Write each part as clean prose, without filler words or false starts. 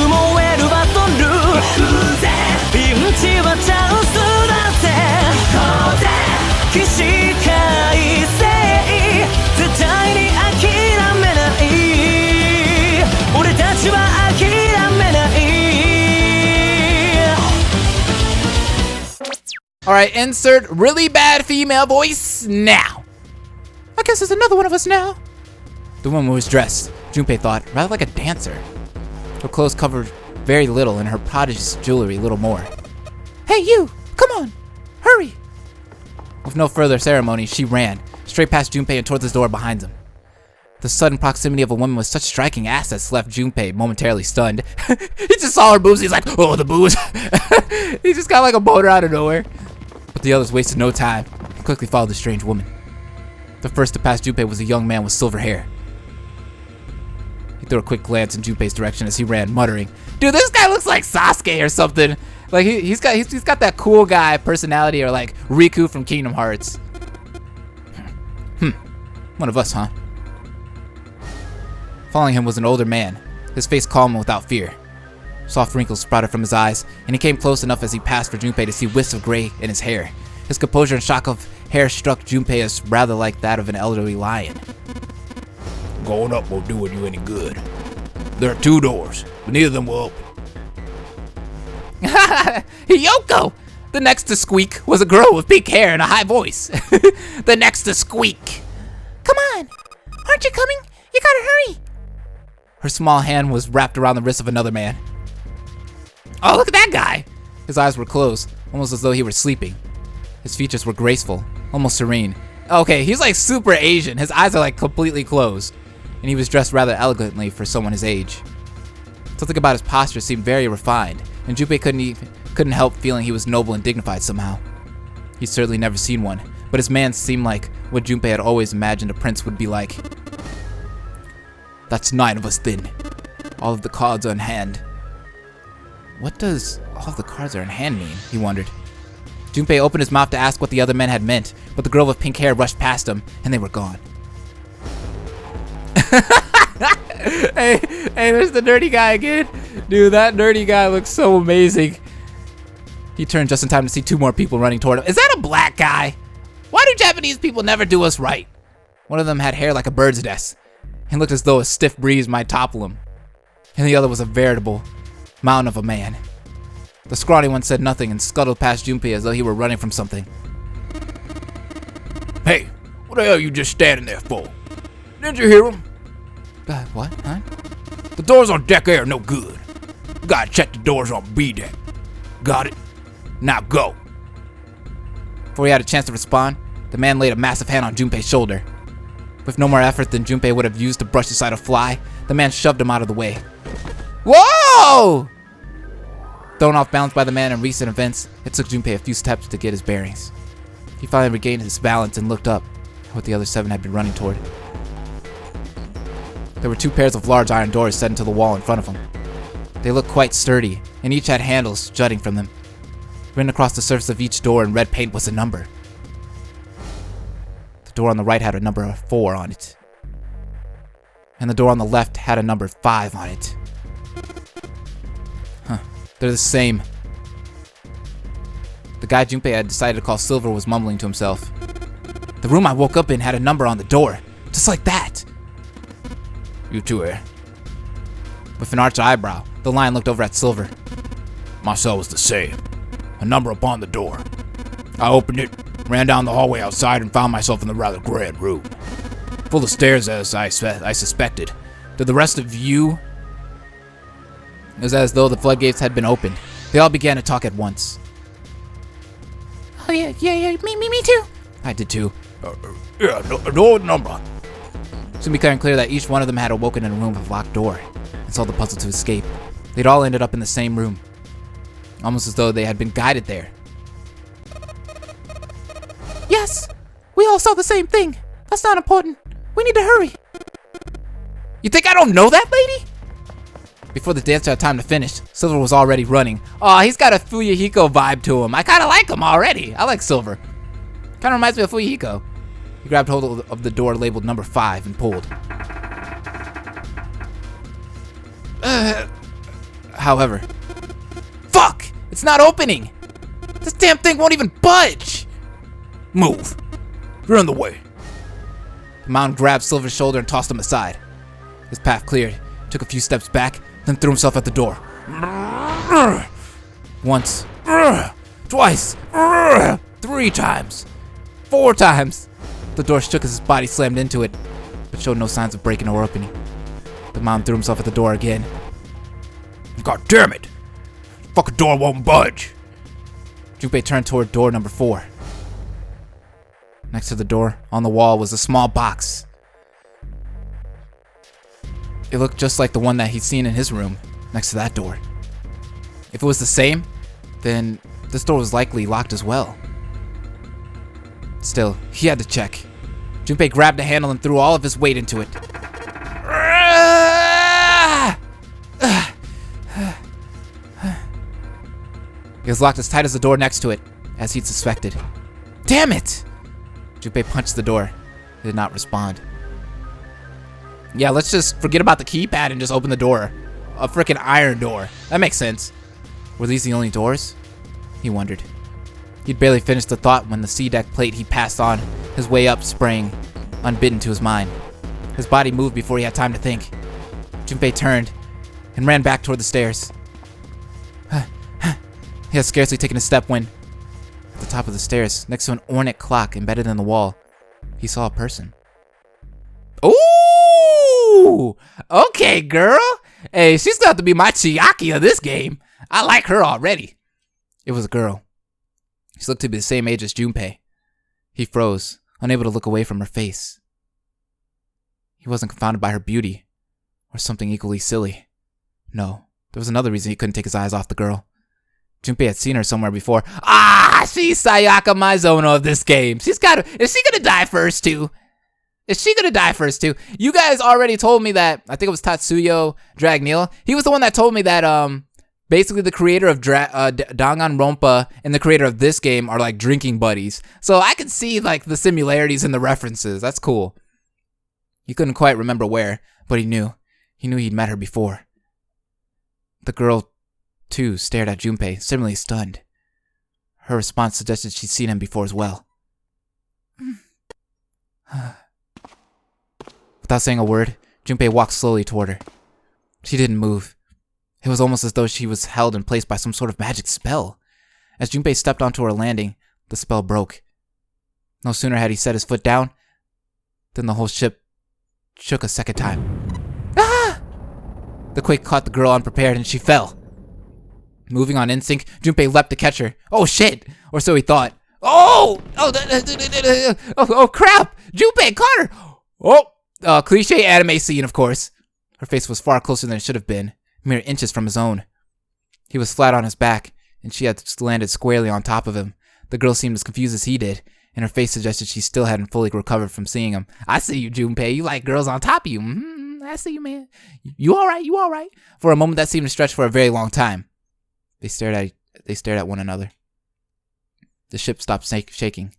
燃えるバトルピンチはチャンスだぜ起死回生絶対に諦めない俺たちは諦めない Alright, insert really bad female voice now. I guess there's another one of us now. The woman was dressed, Junpei thought, rather like a dancer. Her clothes covered very little and her prodigious jewelry little more. Hey you, come on, hurry. With no further ceremony, she ran, straight past Junpei and towards the door behind them. The sudden proximity of a woman with such striking assets left Junpei momentarily stunned. He just saw her boobs, he's like, oh, the boobs. He just got like a boner out of nowhere. But the others wasted no time and quickly followed the strange woman. The first to pass Junpei was a young man with silver hair. He threw a quick glance in Junpei's direction as he ran, muttering, dude, this guy looks like Sasuke or something. Like he's got that cool guy personality, or like Riku from Kingdom Hearts. One of us, huh? Following him was an older man, his face calm and without fear. Soft wrinkles sprouted from his eyes, and he came close enough as he passed for Junpei to see wisps of gray in his hair. His composure and shock of hair struck Junpei as rather like that of an elderly lion. Going up won't do you any good. There are 2 doors, but neither of them will open. Hiyoko! The next to squeak was a girl with pink hair and a high voice. The next to squeak. Come on! Aren't you coming? You gotta hurry! Her small hand was wrapped around the wrist of another man. Oh, look at that guy! His eyes were closed, almost as though he were sleeping. His features were graceful, almost serene. Okay, he's like super Asian. His eyes are like completely closed. And he was dressed rather elegantly for someone his age. Something about his posture seemed very refined, and Junpei couldn't help feeling he was noble and dignified somehow. He'd certainly never seen one, but his man seemed like what Junpei had always imagined a prince would be like. That's 9 of us then. All of the cards are in hand. What does all of the cards are in hand mean? He wondered. Junpei opened his mouth to ask what the other men had meant, but the girl with pink hair rushed past him, and they were gone. hey, there's the nerdy guy again. Dude, that nerdy guy looks so amazing. He turned just in time to see 2 more people running toward him. Is that a black guy? Why do Japanese people never do us right? One of them had hair like a bird's nest, and looked as though a stiff breeze might topple him. And the other was a veritable mountain of a man. The scrawny one said nothing and scuttled past Junpei as though he were running from something. Hey, what the hell are you just standing there for? Didn't you hear him? What, huh? The doors on deck A are no good. You gotta check the doors on B deck. Got it? Now go. Before he had a chance to respond, the man laid a massive hand on Junpei's shoulder. With no more effort than Junpei would have used to brush aside a fly, the man shoved him out of the way. Whoa! Thrown off balance by the man in recent events, it took Junpei a few steps to get his bearings. He finally regained his balance and looked up at what the other 7 had been running toward. There were 2 pairs of large iron doors set into the wall in front of him. They looked quite sturdy, and each had handles jutting from them. Written across the surface of each door in red paint was a number. The door on the right had a number 4 on it, and the door on the left had a number 5 on it. They're the same. The guy Junpei had decided to call Silver was mumbling to himself. The room I woke up in had a number on the door, just like that. You too, eh? With an arched eyebrow, the lion looked over at Silver. My cell was the same. A number upon the door. I opened it, ran down the hallway outside, and found myself in the rather grand room. Full of stairs as I suspected. Did the rest of you? It was as though the floodgates had been opened. They all began to talk at once. Oh yeah, me too. I did too. No number. Soon becoming clear that each one of them had awoken in a room with a locked door and solved the puzzle to escape. They'd all ended up in the same room, almost as though they had been guided there. Yes, we all saw the same thing. That's not important. We need to hurry. You think I don't know that, lady? Before the dancer had time to finish, Silver was already running. Aw, he's got a Fuyuhiko vibe to him. I kinda like him already. I like Silver. Kinda reminds me of Fuyuhiko. He grabbed hold of the door labeled number 5 and pulled. However, fuck! It's not opening! This damn thing won't even budge! Move. You're in the way. The mountain grabbed Silver's shoulder and tossed him aside. His path cleared, took a few steps back, then threw himself at the door. Once, twice, 3 times, 4 times. The door shook as his body slammed into it, but showed no signs of breaking or opening. The mountain threw himself at the door again. God damn it. Fucking door won't budge. Junpei turned toward door number 4. Next to the door, on the wall, was a small box. It looked just like the one that he'd seen in his room, next to that door. If it was the same, then this door was likely locked as well. Still, he had to check. Junpei grabbed the handle and threw all of his weight into it. It was locked as tight as the door next to it, as he'd suspected. Damn it! Junpei punched the door. It did not respond. Yeah, let's just forget about the keypad and just open the door. A freaking iron door. That makes sense. Were these the only doors? He wondered. He'd barely finished the thought when the C-deck plate he passed on his way up sprang, unbidden to his mind. His body moved before he had time to think. Junpei turned and ran back toward the stairs. He had scarcely taken a step when, at the top of the stairs, next to an ornate clock embedded in the wall, he saw a person. Ooh! Okay, girl. Hey, she's got to be my Chiaki of this game. I like her already. It was a girl. She looked to be the same age as Junpei. He froze, unable to look away from her face. He wasn't confounded by her beauty, or something equally silly. No, there was another reason he couldn't take his eyes off the girl. Junpei had seen her somewhere before. Ah, she's Sayaka Mizono of this game. Is she gonna die first too? You guys already told me that, I think it was Tatsuyo Dragneel. He was the one that told me that basically the creator of Danganronpa and the creator of this game are like drinking buddies. So I could see like the similarities in the references. That's cool. He couldn't quite remember where, but he knew. He knew he'd met her before. The girl, too, stared at Junpei, similarly stunned. Her response suggested she'd seen him before as well. Without saying a word, Junpei walked slowly toward her. She didn't move. It was almost as though she was held in place by some sort of magic spell. As Junpei stepped onto her landing, the spell broke. No sooner had he set his foot down than the whole ship shook a second time. Ah! The quake caught the girl unprepared and she fell. Moving on instinct, Junpei leapt to catch her. Oh shit! Or so he thought. Oh crap! Junpei caught her! Oh, cliche anime scene, of course. Her face was far closer than it should have been, mere inches from his own. He was flat on his back, and she had landed squarely on top of him. The girl seemed as confused as he did, and her face suggested she still hadn't fully recovered from seeing him. I see you, Junpei. You like girls on top of you. I see you, man. You alright. For a moment that seemed to stretch for a very long time. They stared at one another. The ship stopped shaking.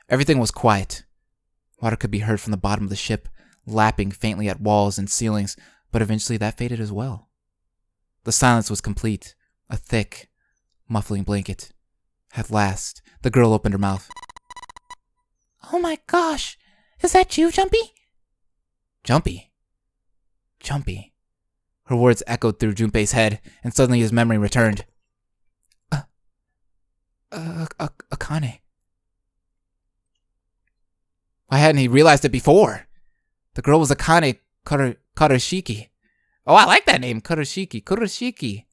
Everything was quiet. Water could be heard from the bottom of the ship, lapping faintly at walls and ceilings, but eventually that faded as well. The silence was complete, a thick, muffling blanket. At last, the girl opened her mouth. Oh my gosh, is that you, Jumpy? Jumpy? Her words echoed through Junpei's head, and suddenly his memory returned. Akane. Why hadn't he realized it before? The girl was Akane Kuroshiki. Oh, I like that name, Kuroshiki.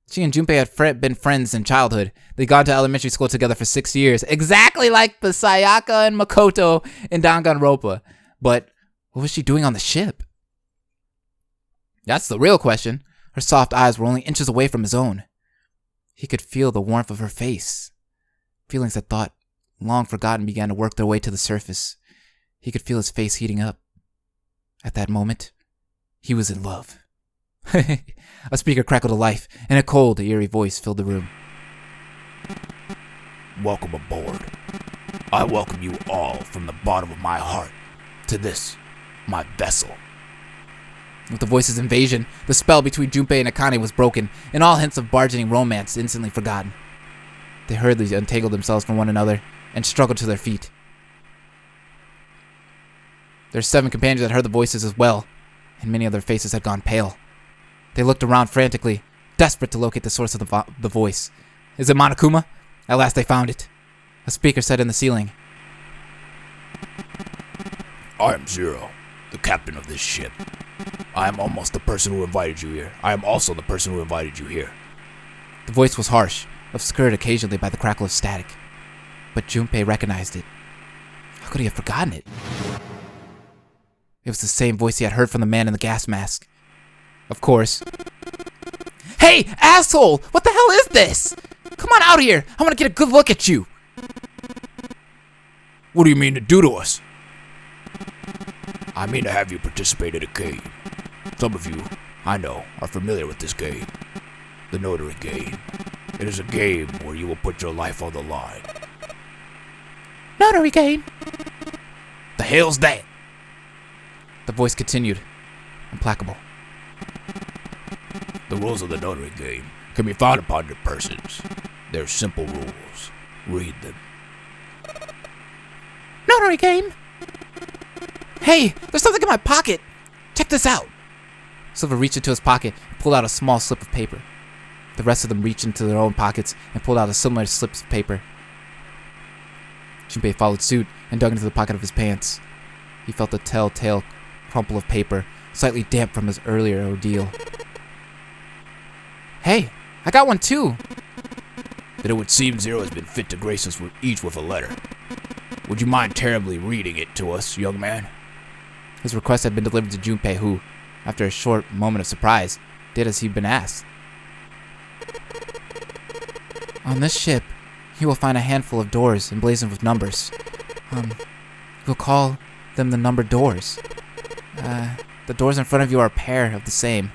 She and Junpei had been friends in childhood. They'd gone to elementary school together for 6 years, exactly like the Sayaka and Makoto in Danganronpa. But what was she doing on the ship? That's the real question. Her soft eyes were only inches away from his own. He could feel the warmth of her face. Feelings that thought long forgotten began to work their way to the surface. He could feel his face heating up. At that moment, he was in love. A speaker crackled to life, and a cold, eerie voice filled the room. Welcome aboard. I welcome you all from the bottom of my heart to this, my vessel. With the voice's invasion, the spell between Junpei and Akane was broken, and all hints of bargaining romance instantly forgotten. They hurriedly untangled themselves from one another and struggled to their feet. Their 7 companions had heard the voices as well, and many of their faces had gone pale. They looked around frantically, desperate to locate the source of the voice. Is it Monokuma? At last they found it. A speaker said in the ceiling. I am Zero, the captain of this ship. I am almost the person who invited you here. I am also the person who invited you here. The voice was harsh, obscured occasionally by the crackle of static. But Junpei recognized it. How could he have forgotten it? It was the same voice he had heard from the man in the gas mask. Of course. Hey, asshole! What the hell is this? Come on out here! I want to get a good look at you! What do you mean to do to us? I mean to have you participate in a game. Some of you, I know, are familiar with this game. The Notary Game. It is a game where you will put your life on the line. Notary Game? The hell's that? The voice continued, implacable. The rules of the Notary Game can be found upon your persons. They're simple rules. Read them. Notary Game? Hey, there's something in my pocket. Check this out. Silver reached into his pocket and pulled out a small slip of paper. The rest of them reached into their own pockets and pulled out a similar slip of paper. Junpei followed suit and dug into the pocket of his pants. He felt the telltale crumple of paper, slightly damp from his earlier ordeal. Hey, I got one too. Then it would seem Zero has been fit to grace us each with a letter. Would you mind terribly reading it to us, young man? His request had been delivered to Junpei, who, after a short moment of surprise, did as he'd been asked. On this ship, you will find a handful of doors emblazoned with numbers. We'll call them the numbered doors. The doors in front of you are a pair of the same.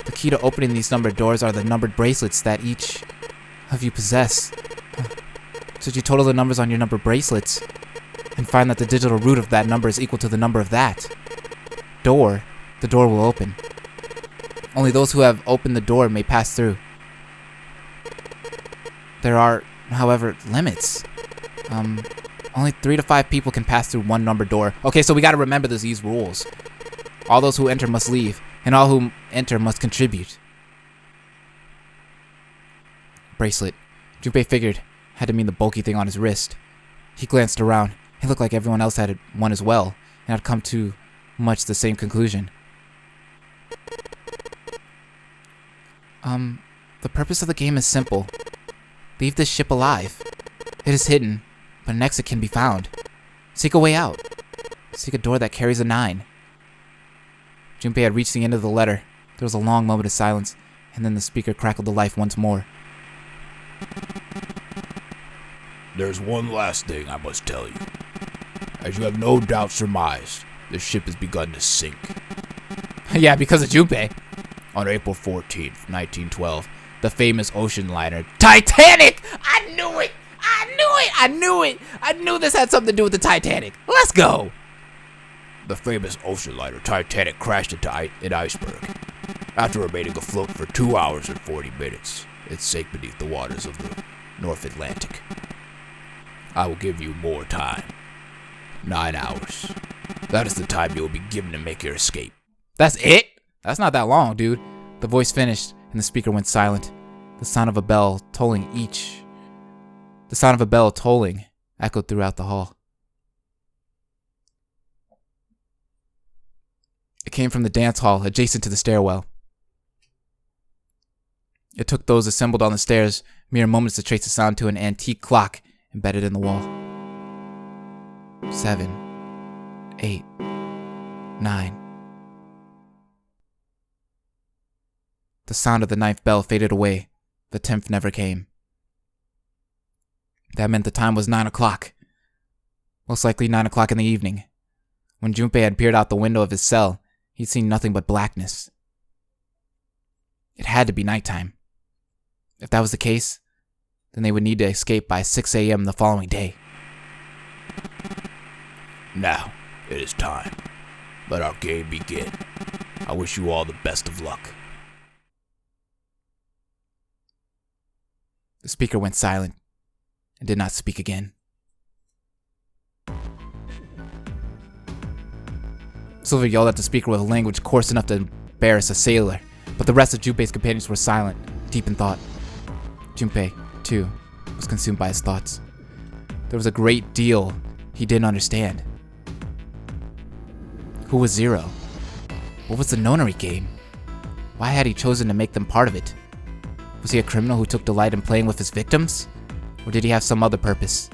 The key to opening these numbered doors are the numbered bracelets that each of you possess. So you total the numbers on your numbered bracelets and find that the digital root of that number is equal to the number of that door, the door will open. Only those who have opened the door may pass through. There are, however, limits. Only 3 to 5 people can pass through one numbered door. Okay, so we gotta remember these rules. All those who enter must leave, and all who enter must contribute. Bracelet. Junpei figured had to mean the bulky thing on his wrist. He glanced around. It looked like everyone else had one as well, and had come to much the same conclusion. The purpose of the game is simple. Leave this ship alive. It is hidden, but an exit can be found. Seek a way out. Seek a door that carries a 9. Junpei had reached the end of the letter. There was a long moment of silence, and then the speaker crackled to life once more. There's one last thing I must tell you. As you have no doubt surmised, the ship has begun to sink. Yeah, because of Junpei. On April 14th, 1912, the famous ocean liner Titanic! I knew it! I knew it! I knew it! I knew this had something to do with the Titanic. Let's go! The famous ocean liner Titanic crashed into an iceberg. After remaining afloat for 2 hours and 40 minutes, it sank beneath the waters of the North Atlantic. I will give you more time. 9 hours. That is the time you will be given to make your escape. That's it? That's not that long, dude. The voice finished, and the speaker went silent. The sound of a bell tolling echoed throughout the hall. It came from the dance hall adjacent to the stairwell. It took those assembled on the stairs mere moments to trace the sound to an antique clock embedded in the wall. 7, 8, 9. The sound of the 9th bell faded away. The 10th never came. That meant the time was 9 o'clock. Most likely 9 o'clock in the evening. When Junpei had peered out the window of his cell, he'd seen nothing but blackness. It had to be nighttime. If that was the case, then they would need to escape by 6 a.m. the following day. Now, it is time. Let our game begin. I wish you all the best of luck. The speaker went silent and did not speak again. Silver yelled at the speaker with a language coarse enough to embarrass a sailor, but the rest of Junpei's companions were silent, deep in thought. Junpei, too, was consumed by his thoughts. There was a great deal he didn't understand. Who was Zero? What was the nonary game? Why had he chosen to make them part of it? Was he a criminal who took delight in playing with his victims? Or did he have some other purpose?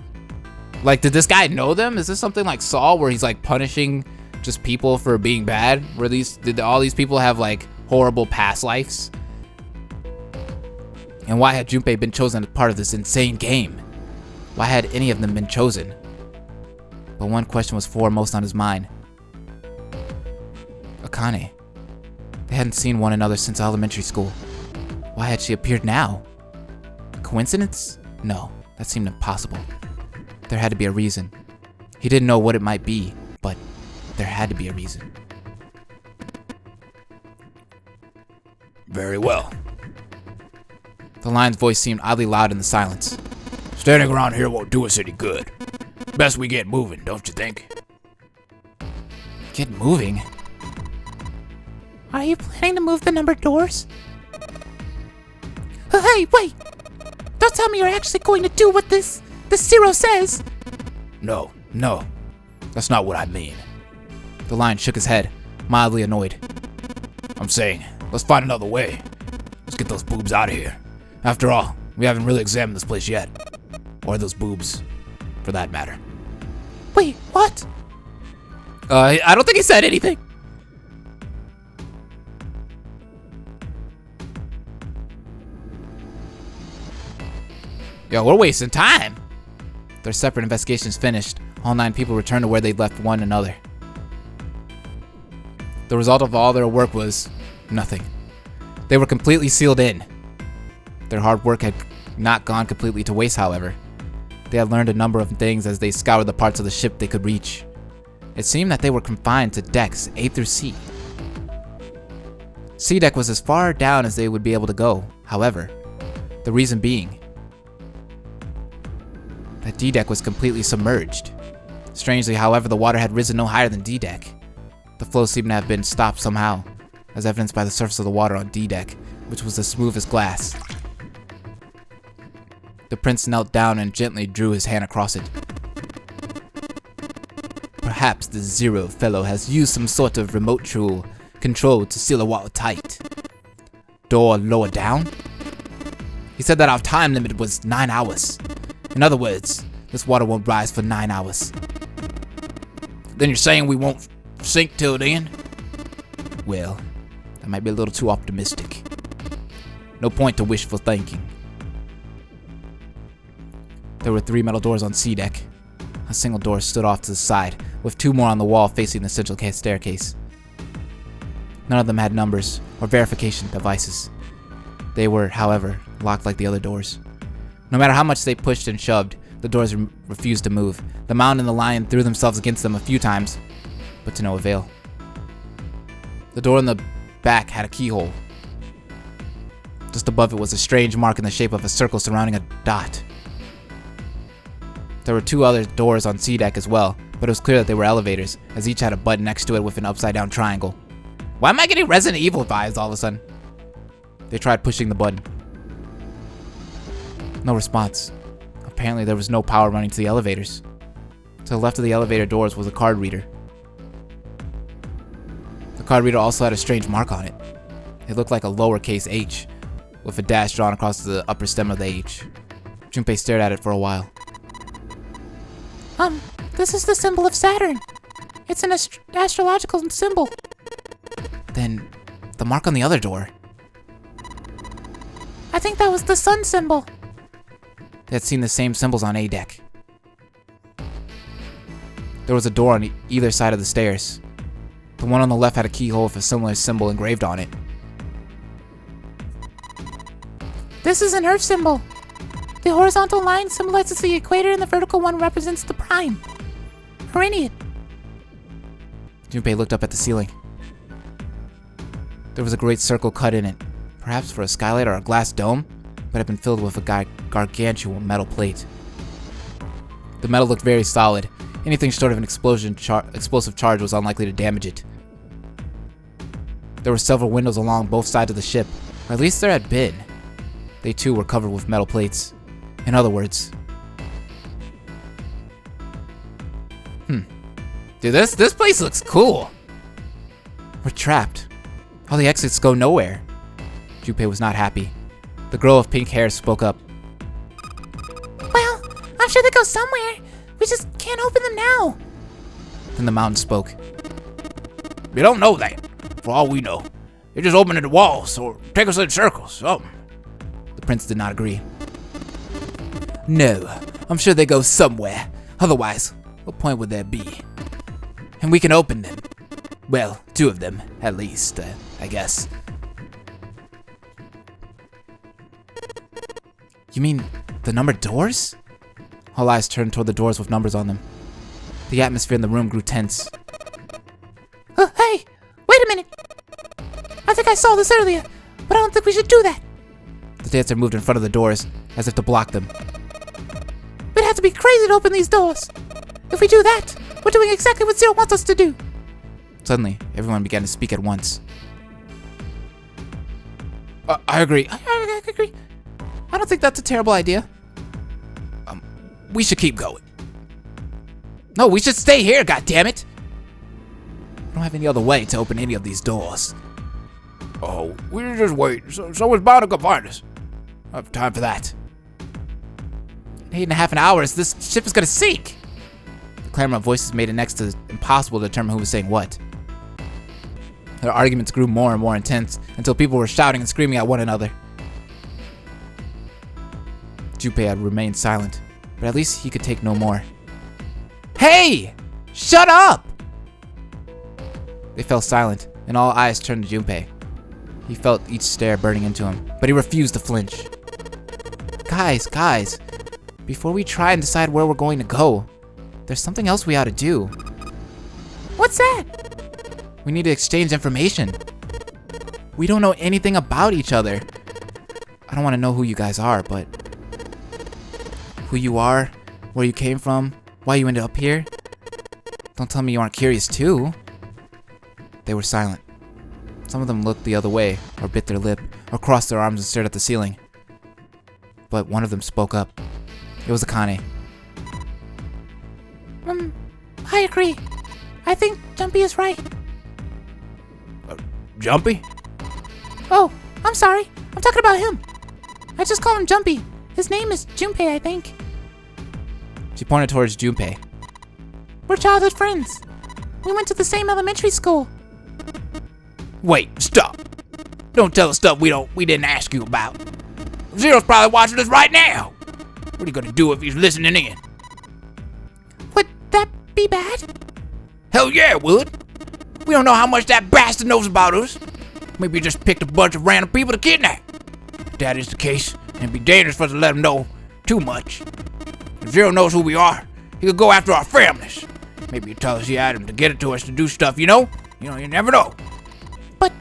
Like, did this guy know them? Is this something like Saw where he's like punishing just people for being bad? Did all these people have like horrible past lives? And why had Junpei been chosen as part of this insane game? Why had any of them been chosen? But one question was foremost on his mind. Akane. They hadn't seen one another since elementary school. Why had she appeared now? Coincidence? No, that seemed impossible. There had to be a reason. He didn't know what it might be, but there had to be a reason. Very well. The lion's voice seemed oddly loud in the silence. Standing around here won't do us any good. Best we get moving, don't you think? Get moving? Are you planning to move the numbered doors? Hey, wait! Don't tell me you're actually going to do what this Zero says! No, that's not what I mean. The lion shook his head, mildly annoyed. I'm saying, let's find another way. Let's get those boobs out of here. After all, we haven't really examined this place yet. Or those boobs, for that matter. Wait, what? I don't think he said anything. Yo, we're wasting time. Their separate investigations finished, all 9 people returned to where they'd left one another. The result of all their work was nothing. They were completely sealed in. Their hard work had not gone completely to waste, however. They had learned a number of things as they scoured the parts of the ship they could reach. It seemed that they were confined to decks A through C. C deck was as far down as they would be able to go, however. The reason being that D deck was completely submerged. Strangely, however, the water had risen no higher than D deck. The flow seemed to have been stopped somehow, as evidenced by the surface of the water on D deck, which was as smooth as glass. The prince knelt down and gently drew his hand across it. Perhaps the Zero fellow has used some sort of remote control to seal the water tight. Door lower down? He said that our time limit was 9 hours. In other words, this water won't rise for 9 hours. Then you're saying we won't sink till then? Well, that might be a little too optimistic. No point to wishful thinking. There were 3 metal doors on C deck. A single door stood off to the side, with 2 more on the wall facing the central staircase. None of them had numbers or verification devices. They were, however, locked like the other doors. No matter how much they pushed and shoved, the doors refused to move. The mound and the lion threw themselves against them a few times, but to no avail. The door in the back had a keyhole. Just above it was a strange mark in the shape of a circle surrounding a dot. There were 2 other doors on C deck as well, but it was clear that they were elevators, as each had a button next to it with an upside down triangle. Why am I getting Resident Evil vibes all of a sudden? They tried pushing the button. No response. Apparently there was no power running to the elevators. To the left of the elevator doors was a card reader. The card reader also had a strange mark on it. It looked like a lowercase h, with a dash drawn across the upper stem of the H. Junpei stared at it for a while. This is the symbol of Saturn. It's an astrological symbol. Then, the mark on the other door. I think that was the sun symbol. They had seen the same symbols on A deck. There was a door on either side of the stairs. The one on the left had a keyhole with a similar symbol engraved on it. This is an Earth symbol. The horizontal line symbolizes the equator and the vertical one represents the prime. Meridian. Junpei looked up at the ceiling. There was a great circle cut in it, perhaps for a skylight or a glass dome, but had been filled with a gargantuan metal plate. The metal looked very solid. Anything short of an explosive charge was unlikely to damage it. There were several windows along both sides of the ship, or at least there had been. They too were covered with metal plates. In other words... Dude, this place looks cool. We're trapped. All the exits go nowhere. Junpei was not happy. The girl with pink hair spoke up. Well, I'm sure they go somewhere. We just can't open them now. Then the mountain spoke. We don't know that. For all we know, they just open the walls or take us in circles, something. The prince did not agree. No, I'm sure they go somewhere. Otherwise, what point would there be? And we can open them. Well, 2 of them, at least, I guess. You mean the numbered doors? All eyes turned toward the doors with numbers on them. The atmosphere in the room grew tense. Hey, wait a minute. I think I saw this earlier, but I don't think we should do that. The dancer moved in front of the doors, as if to block them. We'd have to be crazy to open these doors. If we do that, we're doing exactly what Zero wants us to do. Suddenly, everyone began to speak at once. I agree. I agree. I don't think that's a terrible idea. We should keep going. No, we should stay here, goddammit! I don't have any other way to open any of these doors. Oh, we just wait. Someone's bound to come find us. I have time for that. In 8.5 hours, this ship is gonna sink! The clamor of voices made it next to impossible to determine who was saying what. Their arguments grew more and more intense until people were shouting and screaming at one another. Junpei had remained silent, but at least he could take no more. Hey! Shut up! They fell silent, and all eyes turned to Junpei. He felt each stare burning into him, but he refused to flinch. Guys, before we try and decide where we're going to go, there's something else we ought to do. What's that? We need to exchange information. We don't know anything about each other. I don't want to know who you guys are, but who you are, where you came from, why you ended up here. Don't tell me you aren't curious too. They were silent. Some of them looked the other way, or bit their lip, or crossed their arms and stared at the ceiling. But one of them spoke up. It was Akane. I agree. I think Jumpy is right. Jumpy? Oh, I'm sorry. I'm talking about him. I just call him Jumpy. His name is Junpei, I think. She pointed towards Junpei. We're childhood friends. We went to the same elementary school. Wait, stop. Don't tell us stuff we didn't ask you about. Zero's probably watching us right now. What are you gonna do if he's listening in? Would that be bad? Hell yeah, it would. We don't know how much that bastard knows about us. Maybe he just picked a bunch of random people to kidnap. If that is the case, it'd be dangerous for us to let him know too much. If Zero knows who we are, he could go after our families. Maybe he'd tell us he had him to get it to us to do stuff, you know? You never know. But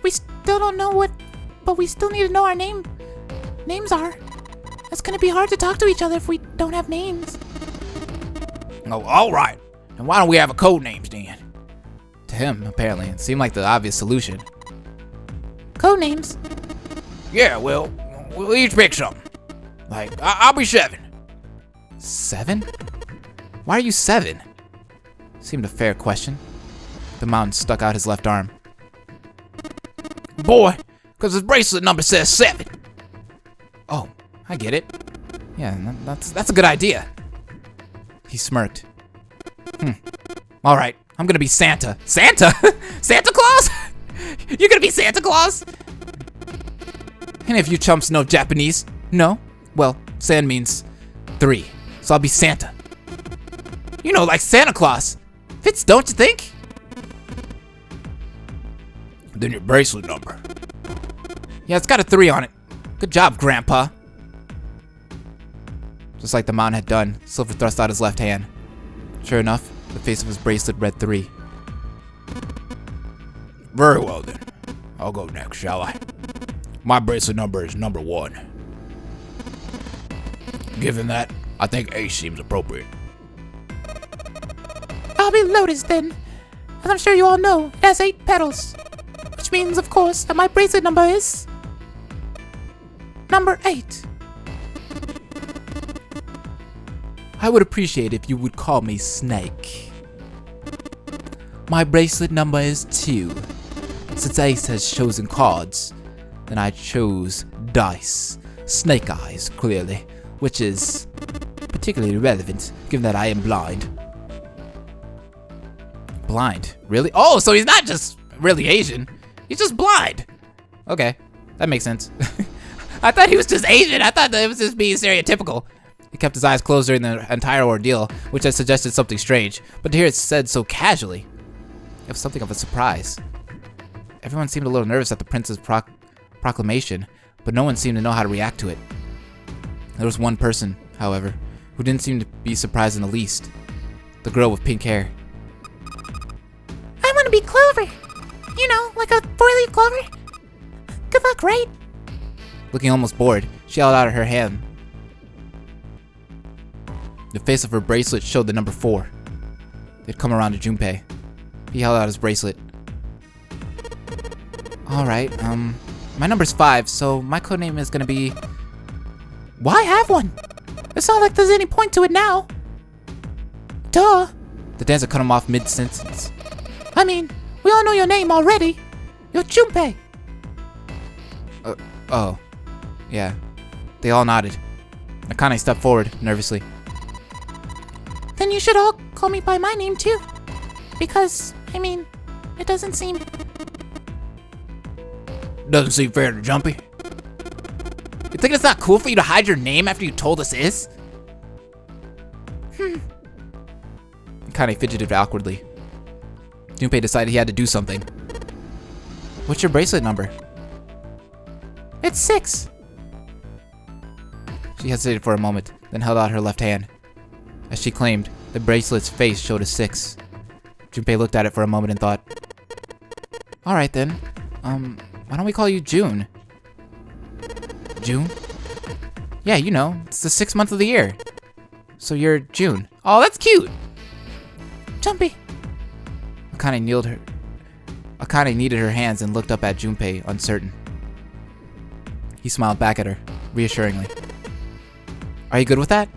we still don't know what... But we still need to know our names are. It's gonna be hard to talk to each other if we don't have names. Oh, all right. And why don't we have a code names then? To him, apparently, it seemed like the obvious solution. Code names? Yeah, well, we'll each pick something. Like, I'll be 7. 7? Why are you 7? Seemed a fair question. The mountain stuck out his left arm. Boy, because his bracelet number says 7. Oh, I get it. Yeah, that's a good idea. He smirked. All right, I'm gonna be Santa. Santa? Santa Claus? You're gonna be Santa Claus? And if you chumps know Japanese, no? Well, San means 3, so I'll be Santa. You know, like Santa Claus. Fits, don't you think? Then your bracelet number. Yeah, it's got a 3 on it. Good job, Grandpa. Just like the mountain had done, Silver thrust out his left hand. Sure enough, the face of his bracelet read 3. Very well then. I'll go next, shall I? My bracelet number is number 1. Given that, I think Ace seems appropriate. I'll be Lotus then. As I'm sure you all know, it has 8 petals. Which means, of course, that my bracelet number is... number 8. I would appreciate if you would call me Snake. My bracelet number is 2. Since Ace has chosen cards, then I chose dice. Snake eyes, clearly, which is particularly relevant given that I am blind. Blind? Really? Oh, so he's not just really Asian. He's just blind. Okay, that makes sense. I thought he was just Asian. I thought that it was just being stereotypical. He kept his eyes closed during the entire ordeal, which had suggested something strange. But to hear it said so casually, it was something of a surprise. Everyone seemed a little nervous at the prince's proclamation, but no one seemed to know how to react to it. There was one person, however, who didn't seem to be surprised in the least. The girl with pink hair. I want to be Clover. You know, like a 4-leaf clover. Good luck, right? Looking almost bored, she held out her hand. The face of her bracelet showed the number 4. They'd come around to Junpei. He held out his bracelet. Alright, my number's 5, so my codename is gonna be... Why have one? It's not like there's any point to it now. Duh. The dancer cut him off mid-sentence. I mean, we all know your name already. You're Junpei. Oh. Yeah. They all nodded. Akane stepped forward, nervously. Then you should all call me by my name too. Because, I mean, it doesn't seem... Doesn't seem fair to Jumpy. You think it's not cool for you to hide your name after you told us his? Akane fidgeted awkwardly. Junpei decided he had to do something. What's your bracelet number? It's 6. She hesitated for a moment, then held out her left hand. As she claimed, the bracelet's face showed a 6. Junpei looked at it for a moment and thought, alright then, why don't we call you June? June? Yeah, you know, it's the 6th month of the year. So you're June. Oh, that's cute! Jumpy. Akane kneaded her hands and looked up at Junpei, uncertain. He smiled back at her, reassuringly. Are you good with that?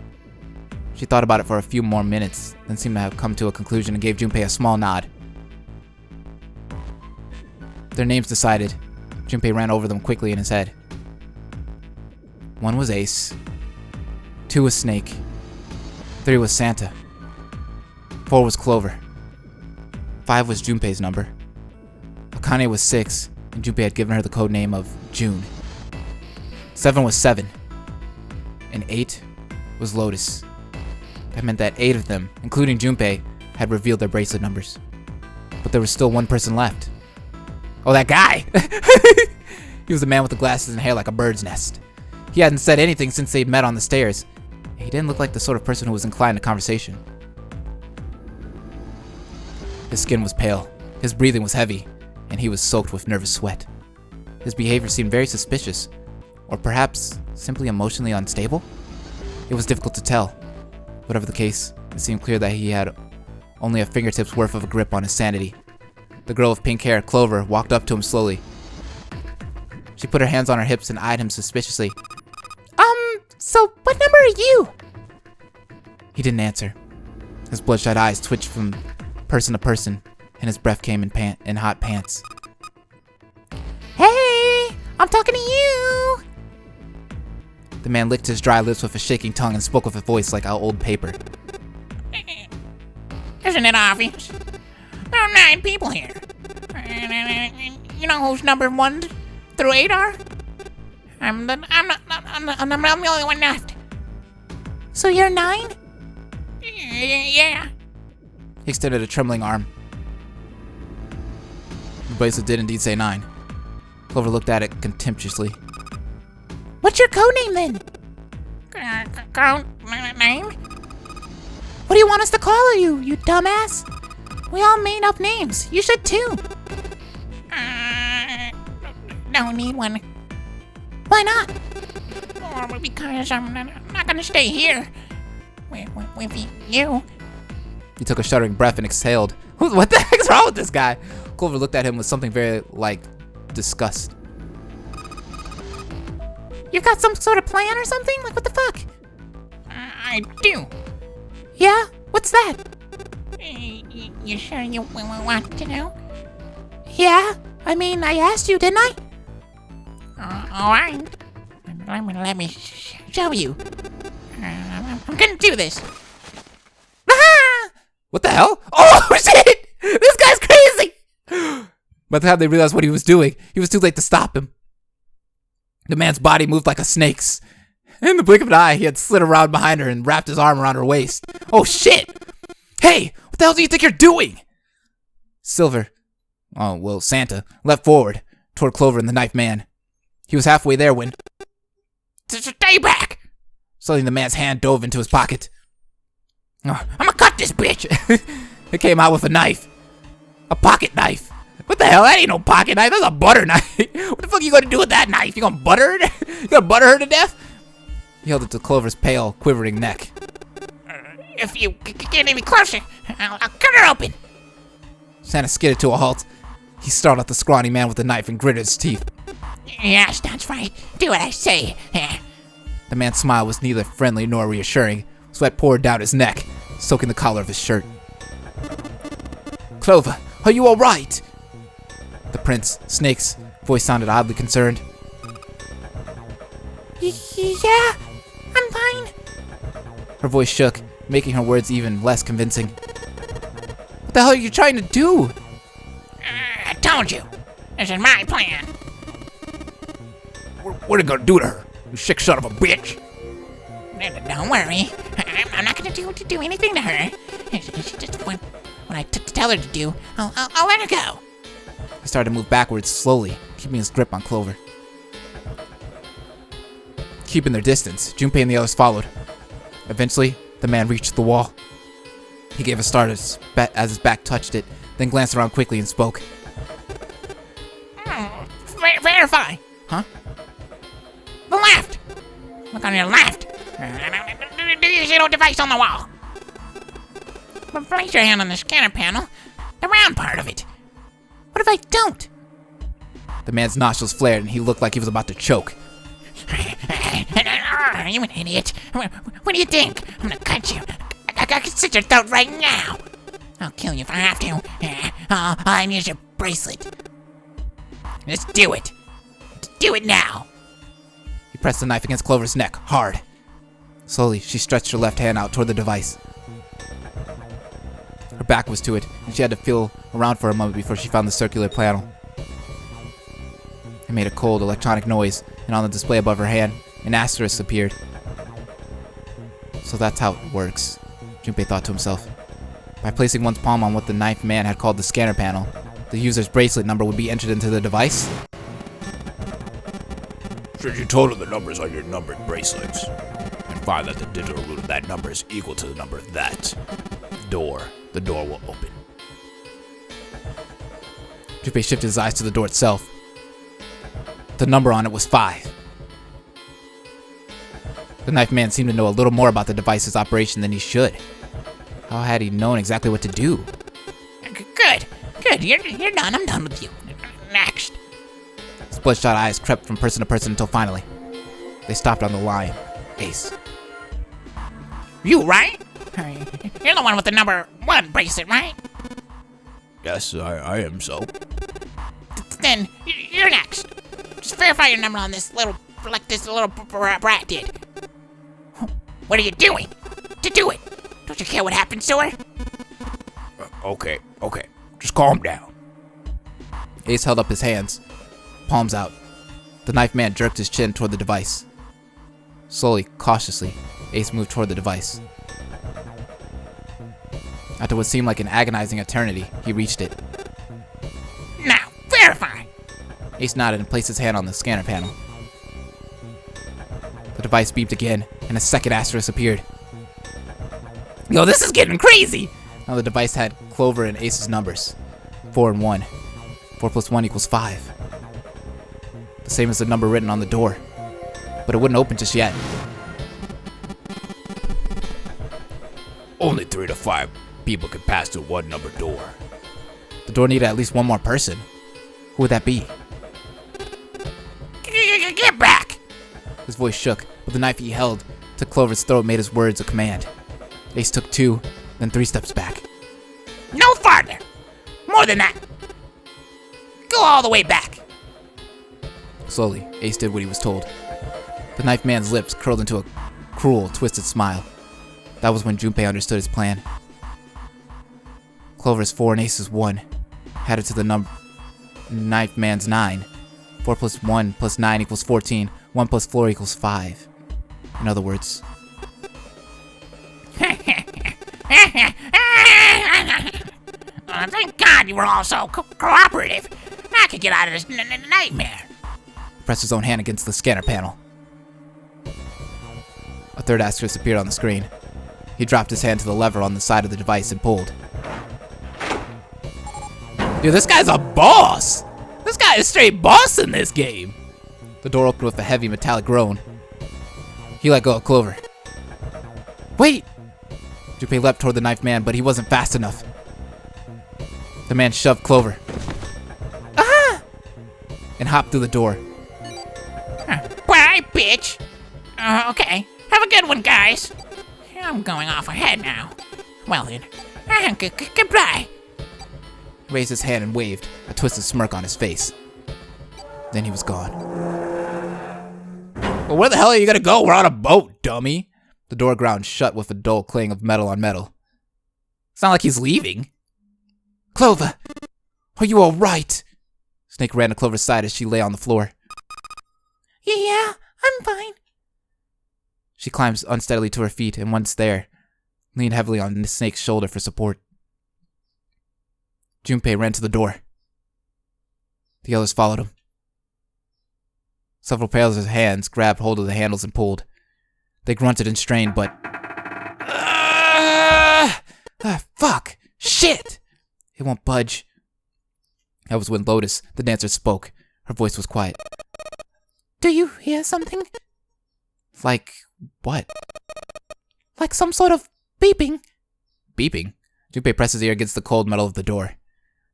She thought about it for a few more minutes, then seemed to have come to a conclusion and gave Junpei a small nod. Their names decided, Junpei ran over them quickly in his head. 1 was Ace. 2 was Snake. 3 was Santa. 4 was Clover. 5 was Junpei's number. Akane was 6, and Junpei had given her the code name of June. 7 was 7. And 8 was Lotus. That meant that 8 of them, including Junpei, had revealed their bracelet numbers. But there was still one person left. Oh, that guy! He was the man with the glasses and hair like a bird's nest. He hadn't said anything since they'd met on the stairs. He didn't look like the sort of person who was inclined to conversation. His skin was pale, his breathing was heavy, and he was soaked with nervous sweat. His behavior seemed very suspicious, or perhaps simply emotionally unstable? It was difficult to tell. Whatever the case, it seemed clear that he had only a fingertip's worth of a grip on his sanity. The girl with pink hair, Clover, walked up to him slowly. She put her hands on her hips and eyed him suspiciously. So what number are you? He didn't answer. His bloodshot eyes twitched from person to person, and his breath came in hot pants. Hey, I'm talking to you. The man licked his dry lips with a shaking tongue and spoke with a voice like old paper. Isn't it obvious? There are 9 people here. You know whose number 1 through 8 are? I'm the only one left. So you're 9? Yeah. He extended a trembling arm. The bracelet did indeed say 9. Clover looked at it contemptuously. What's your codename then? Name? What do you want us to call you, you dumbass? We all made up names. You should too. Don't need one. Why not? Or because I'm not gonna stay here with you. He took a shuddering breath and exhaled. What the heck's wrong with this guy? Clover looked at him with something very like disgust. You've got some sort of plan or something? Like, what the fuck? I do. Yeah? What's that? You sure you want to know? Yeah? I mean, I asked you, didn't I? All right. Let me show you. I'm gonna do this. Ah! What the hell? Oh shit! This guy's crazy! By the time they realized what he was doing, he was too late to stop him. The man's body moved like a snake's. In the blink of an eye, he had slid around behind her and wrapped his arm around her waist. Oh shit! Hey, what the hell do you think you're doing? Silver, Santa, leapt forward toward Clover and the knife man. He was halfway there when Stay back! suddenly the man's hand dove into his pocket. I'm gonna cut this bitch. It came out with a knife. A pocket knife. What the hell? That ain't no pocket knife. That's a butter knife. What the fuck are you gonna do with that knife? You gonna butter her? You gonna butter her to death? He held it to Clover's pale, quivering neck. If you get any closer, I'll cut her open. Santa skidded to a halt. He startled at the scrawny man with the knife and gritted his teeth. Yes, that's right. Do what I say. The man's smile was neither friendly nor reassuring. Sweat poured down his neck, soaking the collar of his shirt. Clover, are you all right? The prince, Snake's voice sounded oddly concerned. Yeah, I'm fine. Her voice shook, making her words even less convincing. What the hell are you trying to do? I told you. This is my plan. What are you gonna do to her? You sick son of a bitch. Don't worry. I'm not gonna do anything to her. It's just when I tell her to do, I'll let her go. He started to move backwards slowly, keeping his grip on Clover. Keeping their distance, Junpei and the others followed. Eventually, the man reached the wall. He gave a start as his back touched it, then glanced around quickly and spoke. Verify. Huh? The left. Look on your left. Do your zero device on the wall. Place your hand on the scanner panel, the round part of it. What if I don't? The man's nostrils flared and he looked like he was about to choke. You an idiot. What do you think? I'm gonna cut you. I can slit your throat right now. I'll kill you if I have to. All I need is your bracelet. Just do it. Do it now. He pressed the knife against Clover's neck, hard. Slowly, she stretched her left hand out toward the device. Her back was to it, and she had to feel around for a moment before she found the circular panel. It made a cold, electronic noise, and on the display above her hand, an asterisk appeared. So that's how it works, Junpei thought to himself. By placing one's palm on what the knife man had called the scanner panel, the user's bracelet number would be entered into the device. Should you total the numbers on your numbered bracelets and find that the digital root of that number is equal to the number of that door, the door will open. Junpei shifted his eyes to the door itself. The number on it was 5. The knife man seemed to know a little more about the device's operation than he should. How had he known exactly what to do? Good. You're done. I'm done with you. Next. His bloodshot eyes crept from person to person until finally, they stopped on the lion, Ace. You, right? You're the one with the number 1 bracelet, right? Yes, I am so. Then you're next. Just verify your number on this little brat did. What are you doing? To do it. Don't you care what happens to her? Okay. Just calm down. Ace held up his hands, palms out. The knife man jerked his chin toward the device. Slowly, cautiously, Ace moved toward the device. After what seemed like an agonizing eternity, he reached it. Now, verify. Ace nodded and placed his hand on the scanner panel. The device beeped again, and a second asterisk appeared. Yo, this is getting crazy! Now the device had Clover and Ace's numbers, 4 and 1. 4 plus 1 equals 5. The same as the number written on the door. But it wouldn't open just yet. Only 3 to 5 people can pass through one number door. The door needed at least one more person. Who would that be? Get back! His voice shook, but the knife he held to Clover's throat made his words a command. Ace took 2, then 3 steps back. No farther! More than that! Go all the way back! Slowly, Ace did what he was told. The knife man's lips curled into a cruel, twisted smile. That was when Junpei understood his plan. Clover's 4 and Ace's 1. Added to the knife man's 9. 4 plus 1 plus 9 equals 14. 1 plus 4 equals 5. In other words, Thank God you were all so cooperative. I could get out of this nightmare. he pressed his own hand against the scanner panel. A third asterisk appeared on the screen. He dropped his hand to the lever on the side of the device and pulled. Dude, this guy's a boss! This guy is straight boss in this game! The door opened with a heavy metallic groan. He let go of Clover. Wait! Junpei leapt toward the knife man, but he wasn't fast enough. The man shoved Clover. Ah! And hopped through the door. Bye, bitch. Okay. Have a good one, guys. I'm going off ahead now. Well then. Goodbye. He raised his hand and waved, a twisted smirk on his face. Then he was gone. Well, where the hell are you gonna go? We're on a boat, dummy. The door ground shut with a dull clang of metal on metal. It's not like he's leaving. Clover! Are you alright? Snake ran to Clover's side as she lay on the floor. Yeah, I'm fine. She climbed unsteadily to her feet and once there, leaned heavily on the snake's shoulder for support. Junpei ran to the door. The others followed him. Several pairs of hands grabbed hold of the handles and pulled. They grunted and strained, but... fuck! Shit! It won't budge. That was when Lotus, the dancer, spoke. Her voice was quiet. Do you hear something? Like what? Like some sort of beeping. Beeping? Junpei pressed his ear against the cold metal of the door.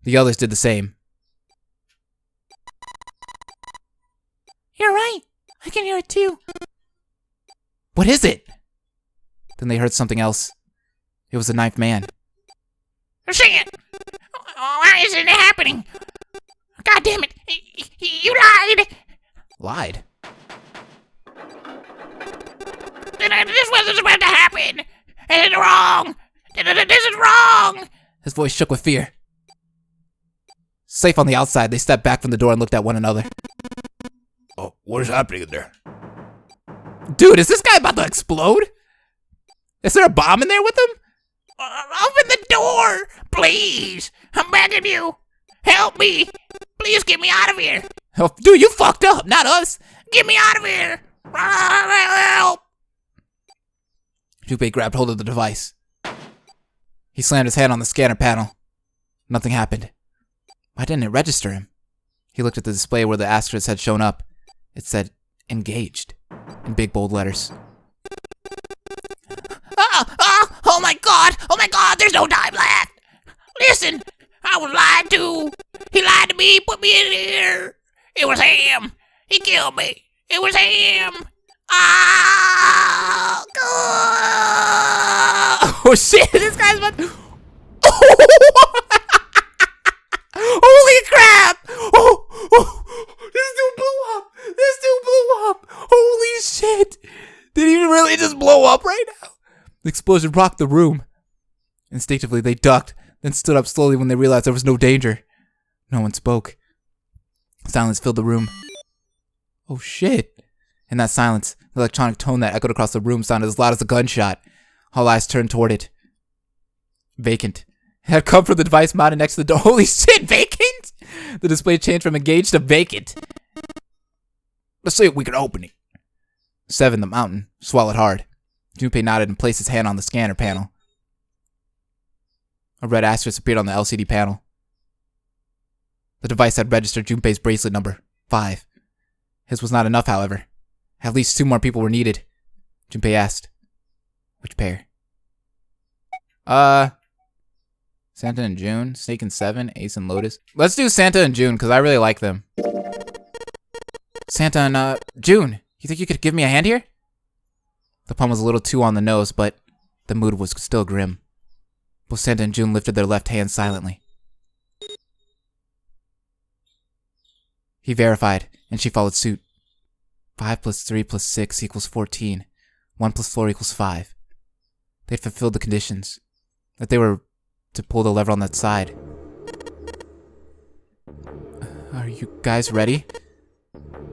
The others did the same. You're right. I can hear it too. What is it? Then they heard something else. It was the knife man. Shit! Why isn't it happening? God damn it! You lied! Lied? This wasn't supposed to happen! This is wrong! This is wrong! His voice shook with fear. Safe on the outside, they stepped back from the door and looked at one another. Oh, what is happening in there? Dude, is this guy about to explode? Is there a bomb in there with him? Open the door! Please! I'm begging you! Help me! Please get me out of here! Oh, dude, you fucked up, not us. Get me out of here! Help! Junpei grabbed hold of the device. He slammed his hand on the scanner panel. Nothing happened. Why didn't it register him? He looked at the display where the asterisk had shown up. It said, engaged, in big bold letters. Oh my god! Oh my god, there's no time left! Listen! I was lied to! He lied to me, put me in here! It was him! He killed me! It was him! Ah! Oh shit, this guy's about Holy crap! This dude blew up! This dude blew up! Holy shit! Did he really just blow up right now? The explosion rocked the room. Instinctively, they ducked, then stood up slowly when they realized there was no danger. No one spoke. Silence filled the room. Oh shit. In that silence, the electronic tone that echoed across the room sounded as loud as a gunshot. All eyes turned toward it. Vacant. It had come from the device mounted next to the door. Holy shit, vacant? The display changed from engaged to vacant. Let's see if we can open it. 7, the mountain, swallowed hard. Junpei nodded and placed his hand on the scanner panel. A red asterisk appeared on the LCD panel. The device had registered Junpei's bracelet number 5. His was not enough, however. At least 2 more people were needed. Junpei asked, "Which pair?" Santa and June, Snake and Seven, Ace and Lotus. Let's do Santa and June, because I really like them. Santa and, June, you think you could give me a hand here? The pun was a little too on the nose, but the mood was still grim. Both Santa and June lifted their left hands silently. He verified, and she followed suit. 5 plus 3 plus 6 equals 14. 1 plus 4 equals 5. They'd fulfilled the conditions. That they were to pull the lever on that side. Are you guys ready?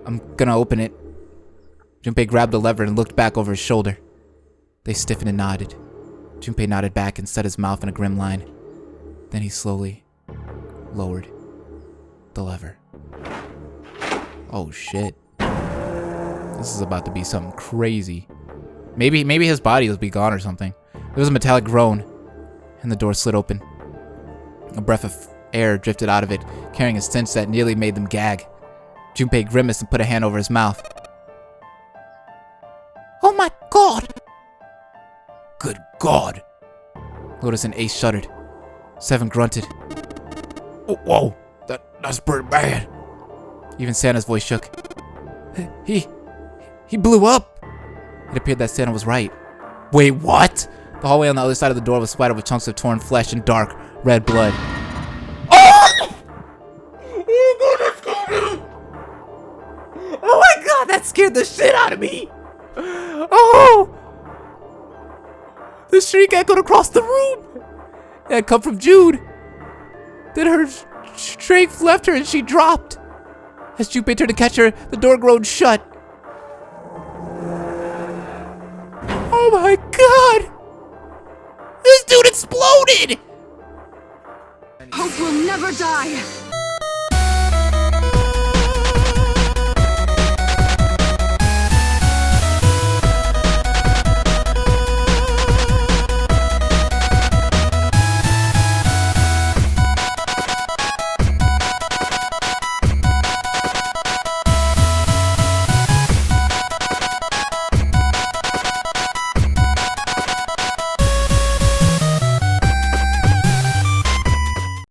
I'm gonna open it. Junpei grabbed the lever and looked back over his shoulder. They stiffened and nodded. Junpei nodded back and set his mouth in a grim line. Then he slowly lowered the lever. Oh shit. This is about to be something crazy. Maybe his body will be gone or something. There was a metallic groan, and the door slid open. A breath of air drifted out of it, carrying a stench that nearly made them gag. Junpei grimaced and put a hand over his mouth. Oh my god! Good God. Lotus and Ace shuddered. Seven grunted. Oh, whoa, that's pretty bad. Even Santa's voice shook. He blew up! It appeared that Santa was right. Wait, what? The hallway on the other side of the door was splattered with chunks of torn flesh and dark, red blood. Oh my god, that scared the shit out of me! Oh! The shriek echoed across the room! It had come from Jude. Then her strength left her and she dropped. As Junpei turned to catch her, the door groaned shut. Oh my god! This dude exploded! Hope will never die.